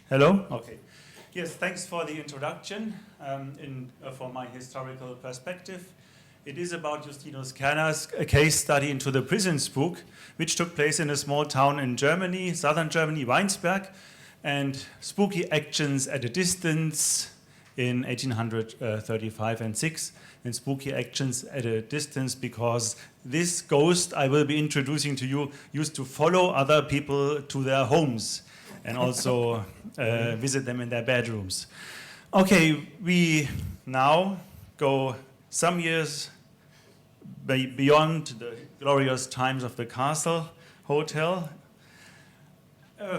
Hello? Okay. Yes, thanks for the introduction for my historical perspective. It is about Justinus Kerner's case study into the Prison-Spook, which took place in a small town in Germany, southern Germany, Weinsberg, and spooky actions at a distance in 1835 and 6, and spooky actions at a distance because this ghost I will be introducing to you used to follow other people to their homes and also visit them in their bedrooms. Okay, we now go some years beyond the glorious times of the Castle Hotel.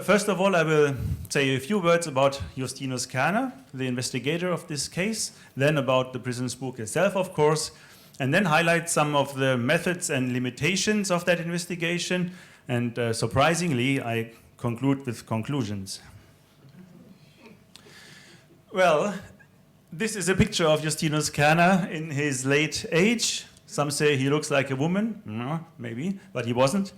First of all, I will say a few words about Justinus Kerner, the investigator of this case, then about the Prison-Spook itself, of course, and then highlight some of the methods and limitations of that investigation, and surprisingly, I conclude with conclusions. Well, this is a picture of Justinus Kerner in his late age. Some say he looks like a woman, no, maybe, but he wasn't.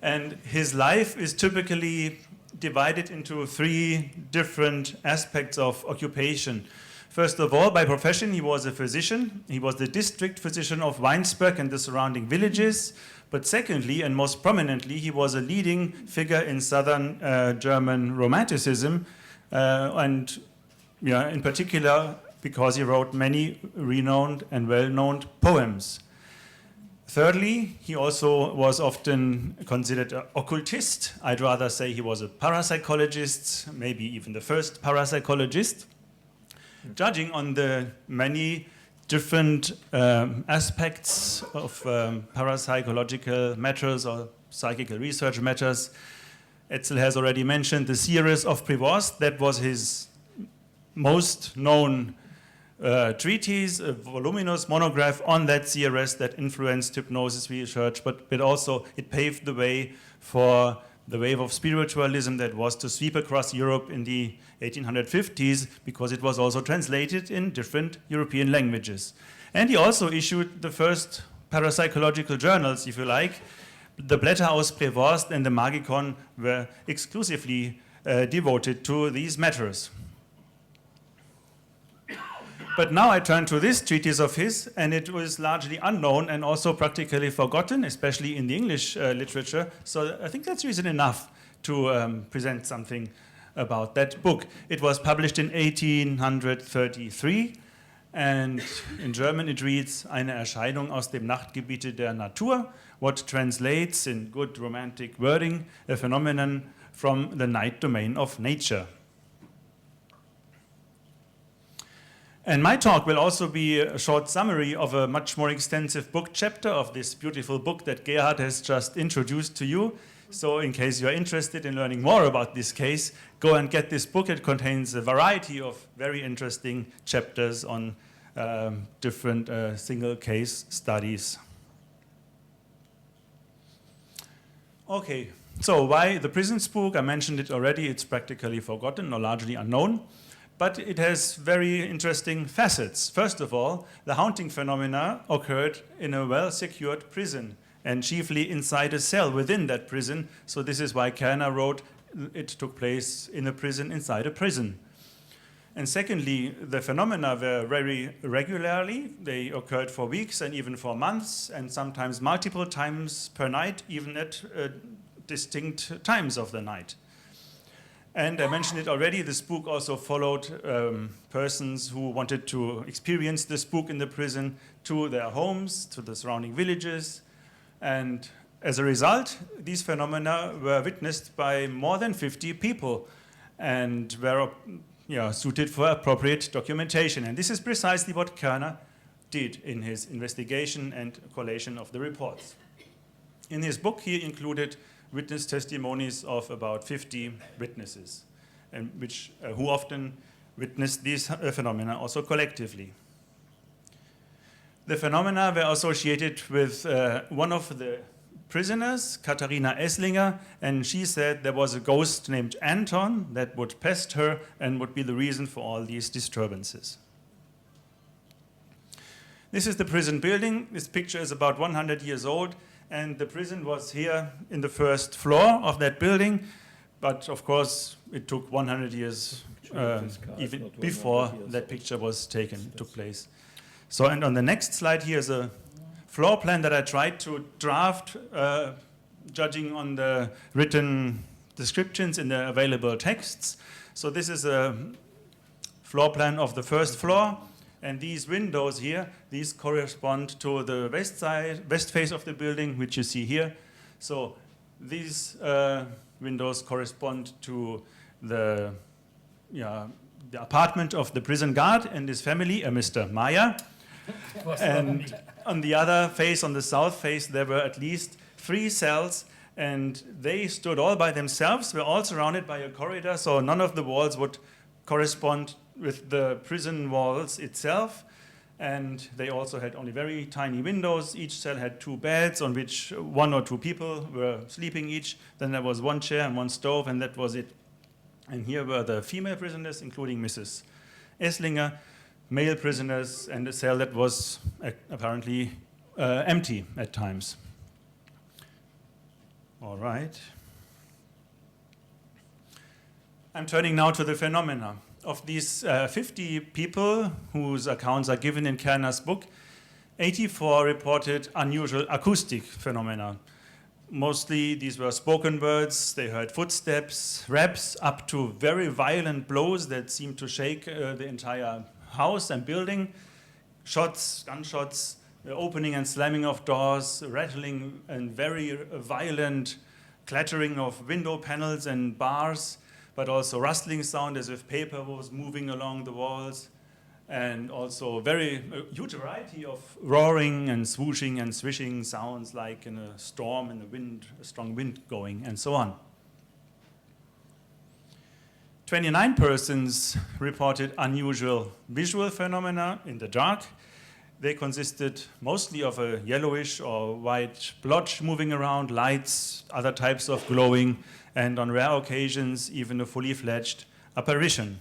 And his life is typically divided into three different aspects of occupation. First of all, by profession, he was a physician. He was the district physician of Weinsberg and the surrounding villages. But secondly, and most prominently, he was a leading figure in southern German Romanticism, and in particular because he wrote many renowned and well-known poems. Thirdly, he also was often considered an occultist. I'd rather say he was a parapsychologist, maybe even the first parapsychologist. Judging on the many different aspects of parapsychological matters or psychical research matters, Etzel has already mentioned the series of Prevost. That was his most known treatise, a voluminous monograph on that series that influenced hypnosis research, but also it paved the way for the wave of spiritualism that was to sweep across Europe in the 1850s, because it was also translated in different European languages. And he also issued the first parapsychological journals, if you like. The Blätter aus Prevost and the Magikon were exclusively devoted to these matters. But now I turn to this treatise of his, and it was largely unknown and also practically forgotten, especially in the English literature. So I think that's reason enough to present something about that book. It was published in 1833, and in German it reads, Eine Erscheinung aus dem Nachtgebiete der Natur, what translates in good romantic wording, a phenomenon from the night domain of nature. And my talk will also be a short summary of a much more extensive book chapter of this beautiful book that Gerhard has just introduced to you. So in case you're interested in learning more about this case, go and get this book. It contains a variety of very interesting chapters on different single case studies. Okay, so why the Prison-Spook? I mentioned it already. It's practically forgotten or largely unknown. But it has very interesting facets. First of all, the haunting phenomena occurred in a well-secured prison, and chiefly inside a cell within that prison. So this is why Kerner wrote it took place in a prison inside a prison. And secondly, the phenomena were very regularly. They occurred for weeks and even for months, and sometimes multiple times per night, even at distinct times of the night. And I mentioned it already, the spook also followed persons who wanted to experience the spook in the prison to their homes, to the surrounding villages. And as a result, these phenomena were witnessed by more than 50 people and were suited for appropriate documentation. And this is precisely what Kerner did in his investigation and collation of the reports. In his book, he included witness testimonies of about 50 witnesses, and who often witnessed these phenomena also collectively. The phenomena were associated with one of the prisoners, Katharina Esslinger, and she said there was a ghost named Anton that would pest her and would be the reason for all these disturbances. This is the prison building. This picture is about 100 years old, and the prison was here in the first floor of that building. But of course, it took 100 years even before that picture was taken, took place. So, and on the next slide here is a floor plan that I tried to draft, judging on the written descriptions in the available texts. So this is a floor plan of the first floor, and these windows here, these correspond to the west face of the building, which you see here. So these windows correspond to the apartment of the prison guard and his family, Mr. Meyer. And on the other face, on the south face, there were at least 3 cells, and they stood all by themselves, were all surrounded by a corridor, so none of the walls would correspond with the prison walls itself. And they also had only very tiny windows. Each cell had 2 beds on which 1 or 2 people were sleeping each. Then there was 1 chair and 1 stove, and that was it. And here were the female prisoners, including Mrs. Esslinger, male prisoners, and a cell that was apparently empty at times. All right. I'm turning now to the phenomena. Of these 50 people whose accounts are given in Kerner's book, 84 reported unusual acoustic phenomena. Mostly these were spoken words. They heard footsteps, raps, up to very violent blows that seemed to shake the entire house and building, shots, gunshots, opening and slamming of doors, rattling and very violent clattering of window panels and bars, but also rustling sound as if paper was moving along the walls, and also a huge variety of roaring and swooshing and swishing sounds like in a storm, in the wind, a strong wind going, and so on. 29 persons reported unusual visual phenomena in the dark. They consisted mostly of a yellowish or white blotch moving around, lights, other types of glowing, and on rare occasions, even a fully fledged apparition.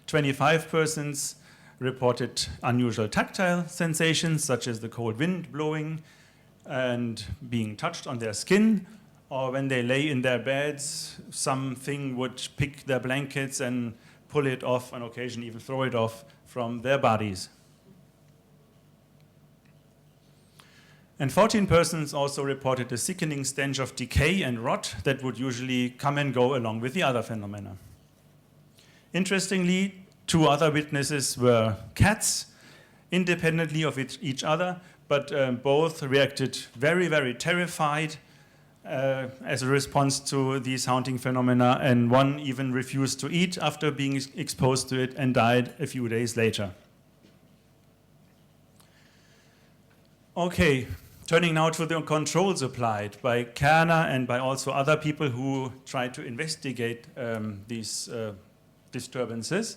25 persons reported unusual tactile sensations, such as the cold wind blowing and being touched on their skin, or when they lay in their beds, something would pick their blankets and pull it off, on occasion even throw it off from their bodies. And 14 persons also reported a sickening stench of decay and rot that would usually come and go along with the other phenomena. Interestingly, 2 other witnesses were cats, independently of each other, but both reacted very, very terrified as a response to these haunting phenomena, and one even refused to eat after being exposed to it and died a few days later. Okay, turning now to the controls applied by Kerner and by also other people who tried to investigate these disturbances.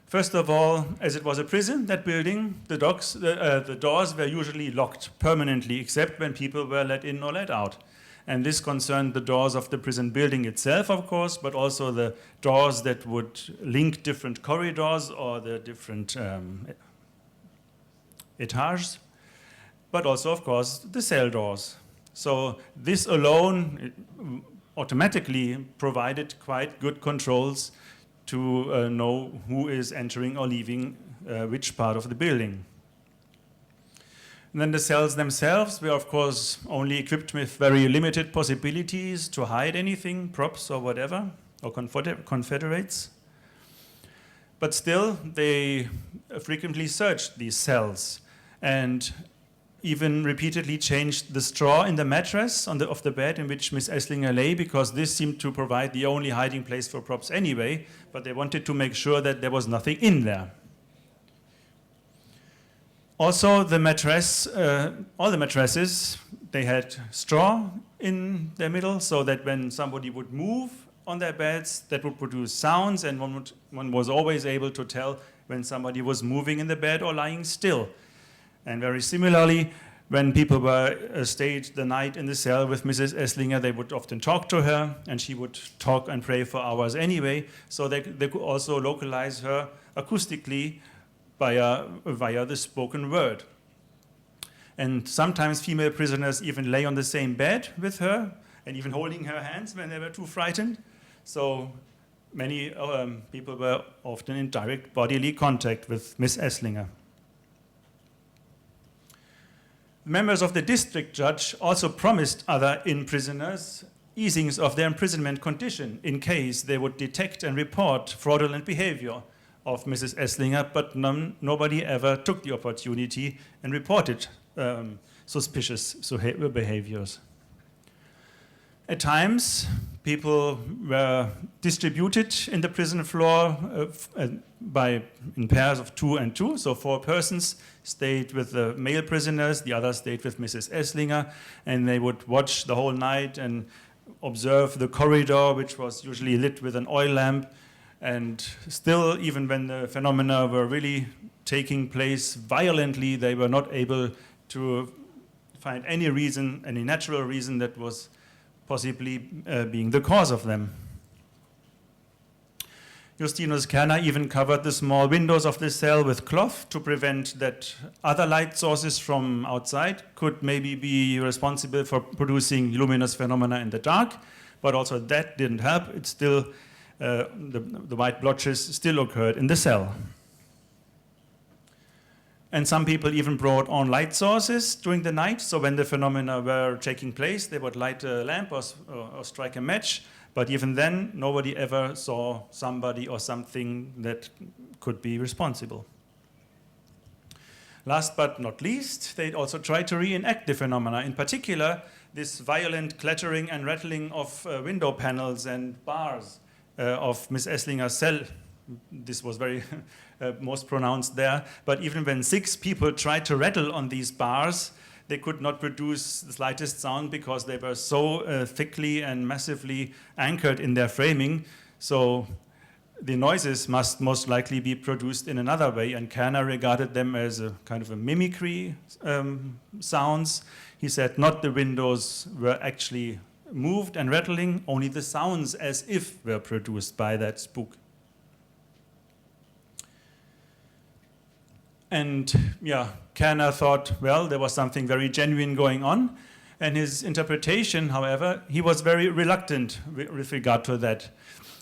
First of all, as it was a prison, that building, the doors were usually locked permanently, except when people were let in or let out. And this concerned the doors of the prison building itself, of course, but also the doors that would link different corridors or the different etages, but also, of course, the cell doors. So this alone automatically provided quite good controls to know who is entering or leaving which part of the building. And then the cells themselves were, of course, only equipped with very limited possibilities to hide anything, props or whatever, or confederates. But still, they frequently searched these cells and even repeatedly changed the straw in the mattress of the bed in which Miss Esslinger lay, because this seemed to provide the only hiding place for props anyway, but they wanted to make sure that there was nothing in there. Also, the mattress, all the mattresses, they had straw in their middle, so that when somebody would move on their beds, that would produce sounds, and one was always able to tell when somebody was moving in the bed or lying still. And very similarly, when people stayed the night in the cell with Mrs. Esslinger, they would often talk to her, and she would talk and pray for hours anyway, so they could also localize her acoustically via the spoken word. And sometimes female prisoners even lay on the same bed with her, and even holding her hands when they were too frightened. So many people were often in direct bodily contact with Miss Esslinger. Members of the district judge also promised other in-prisoners easings of their imprisonment condition in case they would detect and report fraudulent behavior of Mrs. Esslinger, but nobody ever took the opportunity and reported suspicious behaviors. At times, people were distributed in the prison floor in pairs of 2 and 2, so 4 persons stayed with the male prisoners, the others stayed with Mrs. Esslinger, and they would watch the whole night and observe the corridor, which was usually lit with an oil lamp. And still, even when the phenomena were really taking place violently, they were not able to find any reason, any natural reason that was possibly being the cause of them. Justinus Kerner even covered the small windows of the cell with cloth to prevent that other light sources from outside could maybe be responsible for producing luminous phenomena in the dark, but also that didn't help. It still, the white blotches still occurred in the cell. And some people even brought on light sources during the night, so when the phenomena were taking place, they would light a lamp or strike a match. But even then, nobody ever saw somebody or something that could be responsible. Last but not least, they also tried to reenact the phenomena. In particular, this violent clattering and rattling of window panels and bars of Miss Esslinger's cell. This was very most pronounced there. But even when 6 people tried to rattle on these bars, they could not produce the slightest sound because they were so thickly and massively anchored in their framing. So the noises must most likely be produced in another way, and Kerner regarded them as a kind of a mimicry sounds. He said not the windows were actually moved and rattling, only the sounds as if were produced by that spook. And yeah, Kerner thought, well, there was something very genuine going on. And his interpretation, however, he was very reluctant with regard to that.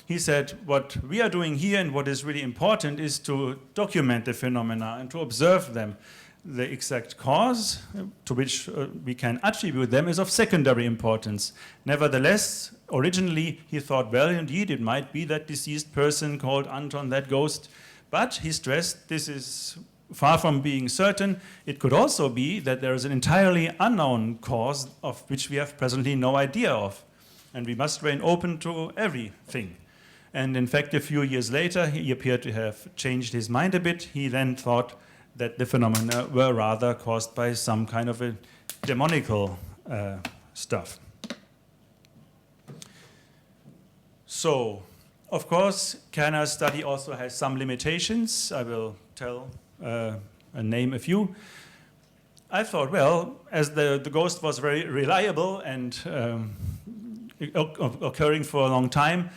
He said, what we are doing here and what is really important is to document the phenomena and to observe them. The exact cause to which we can attribute them is of secondary importance. Nevertheless, originally he thought, well, indeed, it might be that deceased person called Anton, that ghost. But he stressed this is far from being certain. It could also be that there is an entirely unknown cause of which we have presently no idea of. And we must remain open to everything. And in fact, a few years later, he appeared to have changed his mind a bit. He then thought that the phenomena were rather caused by some kind of a demonical stuff. So, of course, Kerner's study also has some limitations. I will name a few. I thought, well, as the ghost was very reliable and occurring for a long time,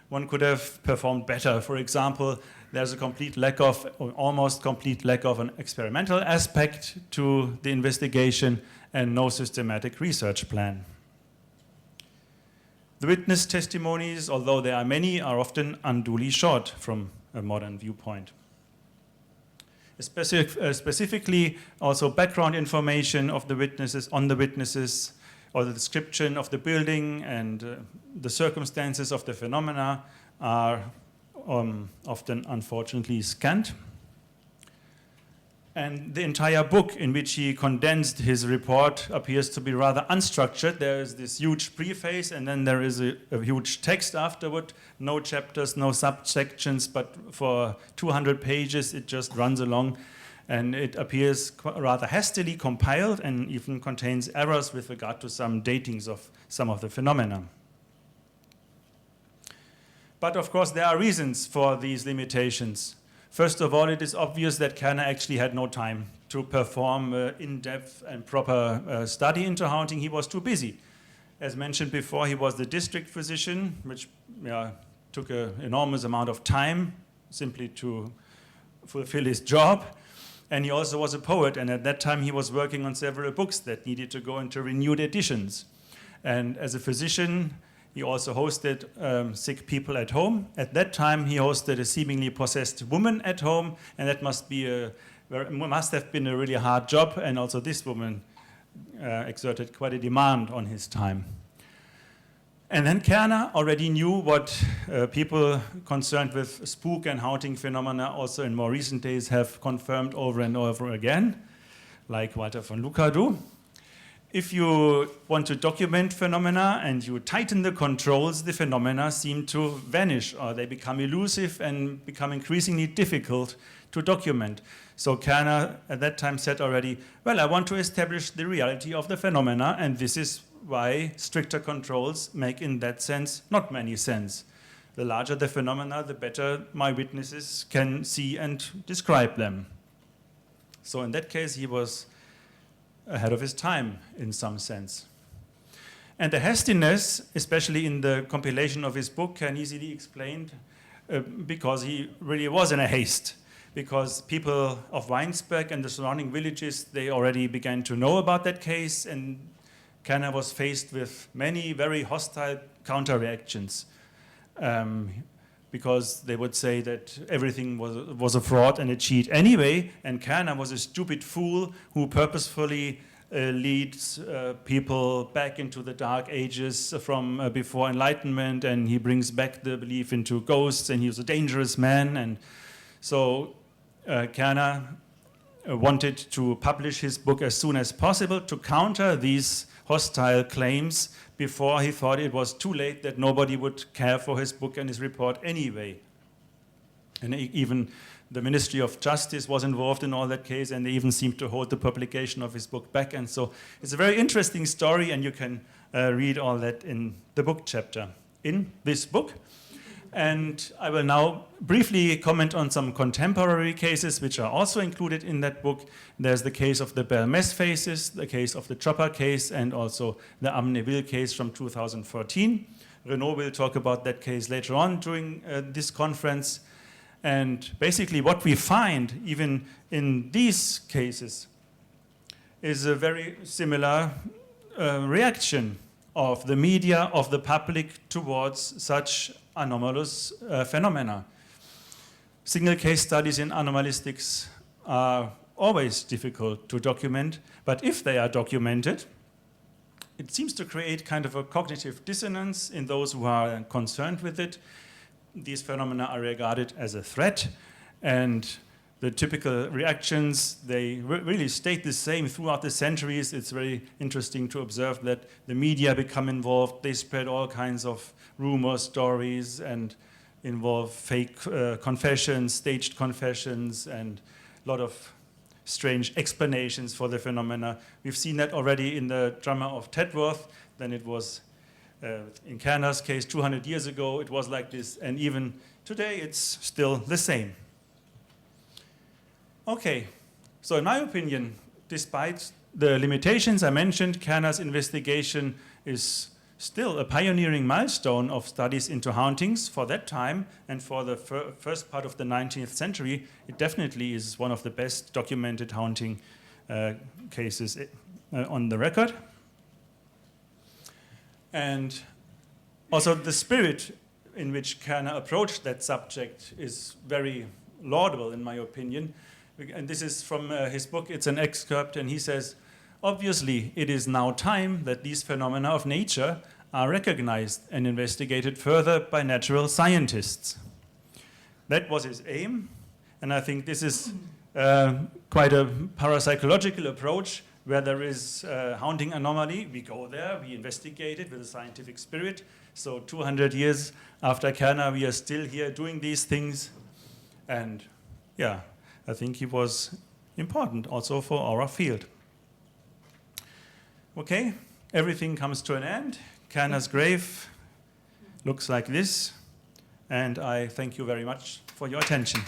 one could have performed better. For example, there's a complete lack of, or almost complete lack of an experimental aspect to the investigation and no systematic research plan. The witness testimonies, although there are many, are often unduly short from a modern viewpoint. Specifically, also background information of the witnesses, on the witnesses, or the description of the building and the circumstances of the phenomena are often, unfortunately, scant. And the entire book in which he condensed his report appears to be rather unstructured. There is this huge preface, and then there is a huge text afterward. No chapters, no subsections, but for 200 pages it just runs along. And it appears rather hastily compiled and even contains errors with regard to some datings of some of the phenomena. But of course, there are reasons for these limitations. First of all, it is obvious that Kerner actually had no time to perform in-depth and proper study into haunting. He was too busy. As mentioned before, he was the district physician, which took an enormous amount of time simply to fulfill his job. And he also was a poet, and at that time he was working on several books that needed to go into renewed editions. And as a physician, he also hosted sick people at home. At that time, he hosted a seemingly possessed woman at home, and that must have been a really hard job. And also this woman exerted quite a demand on his time. And then Kerner already knew what people concerned with spook and haunting phenomena also in more recent days have confirmed over and over again, like Walter von Lucca do. If you want to document phenomena and you tighten the controls, the phenomena seem to vanish, or they become elusive and become increasingly difficult to document. So Kerner at that time said already, well, I want to establish the reality of the phenomena, and this is why stricter controls make in that sense not many sense. The larger the phenomena, the better my witnesses can see and describe them. So in that case, he was ahead of his time in some sense. And the hastiness, especially in the compilation of his book, can easily be explained because he really was in a haste. Because people of Weinsberg and the surrounding villages, they already began to know about that case, and Kerner was faced with many very hostile counter-reactions because they would say that everything was a fraud and a cheat anyway, and Kerner was a stupid fool who purposefully leads people back into the dark ages from before Enlightenment, and he brings back the belief into ghosts, and he was a dangerous man. And so Kerner wanted to publish his book as soon as possible to counter these hostile claims before he thought it was too late, that nobody would care for his book and his report anyway. And even the Ministry of Justice was involved in all that case, and they even seemed to hold the publication of his book back. And so it's a very interesting story, and you can read all that in the book chapter in this book. And I will now briefly comment on some contemporary cases which are also included in that book. There's the case of the Belmez faces, the case of the Chopper case, and also the Amneville case from 2014. Renaud will talk about that case later on during this conference. And basically what we find, even in these cases, is a very similar reaction of the media, of the public towards such anomalous phenomena. Single case studies in anomalistics are always difficult to document, but if they are documented, it seems to create kind of a cognitive dissonance in those who are concerned with it. These phenomena are regarded as a threat, and the typical reactions, they really stayed the same throughout the centuries. It's very interesting to observe that the media become involved. They spread all kinds of rumors, stories, and involve fake confessions, staged confessions, and a lot of strange explanations for the phenomena. We've seen that already in the drama of Tedworth. Then it was, in Kerner's case, 200 years ago, it was like this. And even today, it's still the same. Okay, so in my opinion, despite the limitations I mentioned, Kerner's investigation is still a pioneering milestone of studies into hauntings for that time, and for the first part of the 19th century, it definitely is one of the best documented haunting cases on the record. And also the spirit in which Kerner approached that subject is very laudable, in my opinion. And this is from his book. It's an excerpt, and he says, obviously, it is now time that these phenomena of nature are recognized and investigated further by natural scientists. That was his aim, and I think this is quite a parapsychological approach, where there is haunting anomaly. We go there, we investigate it with a scientific spirit. So 200 years after Kerner, we are still here doing these things. And yeah, I think he was important also for our field. Okay, everything comes to an end. Kerner's grave looks like this, and I thank you very much for your attention.